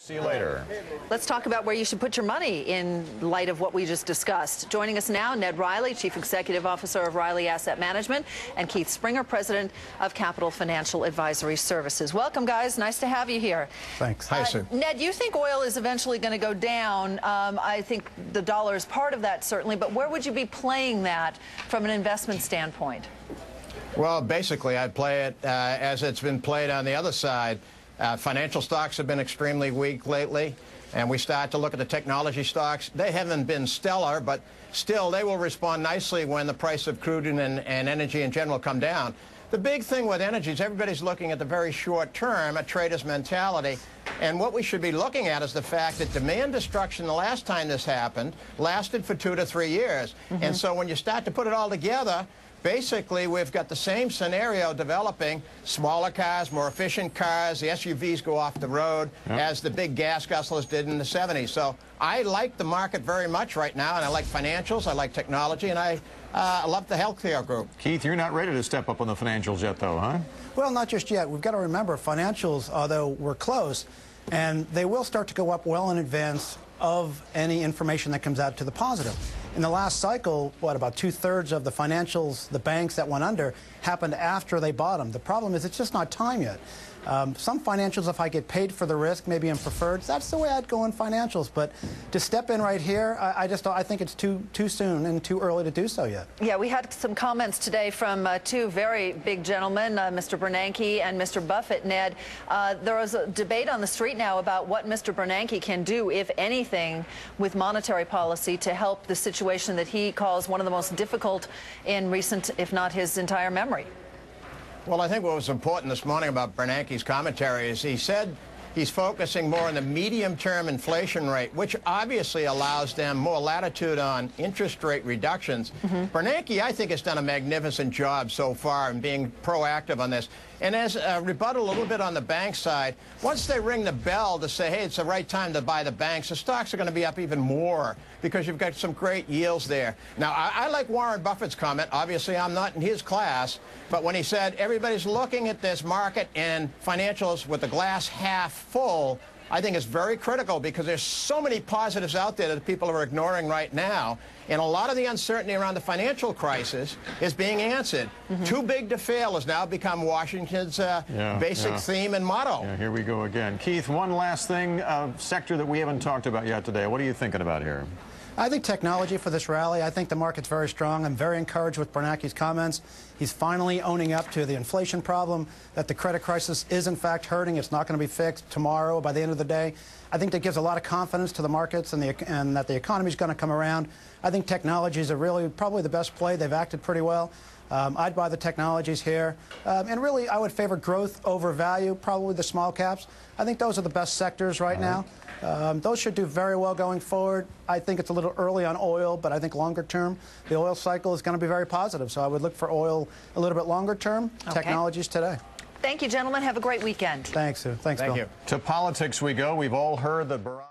See you later. Let's talk about where you should put your money in light of what we just discussed. Joining us now, Ned Riley, Chief Executive Officer of Riley Asset Management, and Keith Springer, President of Capital Financial Advisory Services. Welcome, guys. Nice to have you here. Thanks. Hi, Sue. Ned, you think oil is eventually going to go down. I think the dollar is part of that, certainly. But where would you be playing that from an investment standpoint? Well, basically, I'd play it as it's been played on the other side. Financial stocks have been extremely weak lately, and we start to look at the technology stocks. They haven't been stellar, but still they will respond nicely when the price of crude and energy in general come down. The big thing with energy is everybody's looking at the very short term, a trader's mentality. And what we should be looking at is the fact that demand destruction the last time this happened lasted for 2 to 3 years. And so when you start to put it all together, basically, we've got the same scenario developing. Smaller cars, more efficient cars, the SUVs go off the road, as the big gas guzzlers did in the 70s. So I like the market very much right now, and I like financials, I like technology, and I love the healthcare group. Keith, you're not ready to step up on the financials yet, though, huh? Well, not just yet. We've got to remember, financials, although we're close, and they will start to go up well in advance of any information that comes out to the positive. In the last cycle, about 2/3 of the financials, the banks that went under, happened after they bottomed. The problem is it's just not time yet. Some financials, if I get paid for the risk, maybe in preferreds, that's the way I'd go in financials. But to step in right here, I think it's too soon and too early to do so yet. Yeah, we had some comments today from two very big gentlemen, Mr. Bernanke and Mr. Buffett. Ned, there was a debate on the street now about what Mr. Bernanke can do, if anything, with monetary policy to help the situation that he calls one of the most difficult in recent, if not his entire memory. Well, I think what was important this morning about Bernanke's commentary is he said he's focusing more on the medium-term inflation rate, which obviously allows them more latitude on interest rate reductions. Bernanke, I think, has done a magnificent job so far in being proactive on this. And as a rebuttal a little bit on the bank side, once they ring the bell to say, hey, it's the right time to buy the banks, the stocks are going to be up even more because you've got some great yields there. Now, I like Warren Buffett's comment. Obviously, I'm not in his class. But when he said everybody's looking at this market and financials with the glass half full, I think it's very critical because there's so many positives out there that people are ignoring right now. And a lot of the uncertainty around the financial crisis is being answered. Too big to fail has now become Washington's basic theme and motto. Yeah, here we go again. Keith, one last thing, sector that we haven't talked about yet today. What are you thinking about here? I think technology for this rally. I think the market's very strong. I'm very encouraged with Bernanke's comments. He's finally owning up to the inflation problem, that the credit crisis is in fact hurting. It's not going to be fixed tomorrow by the end of the day. I think that gives a lot of confidence to the markets and that the economy is going to come around. I think technologies are really probably the best play. They've acted pretty well. I'd buy the technologies here. And really, I would favor growth over value, probably the small caps. I think those are the best sectors right now. Those should do very well going forward. I think it's a little early on oil, but I think longer term, the oil cycle is going to be very positive. So I would look for oil a little bit longer term, technologies today. Thank you, gentlemen. Have a great weekend. Thanks, Sue. Thanks, Bill. Thank you. To politics we go. We've all heard that Barack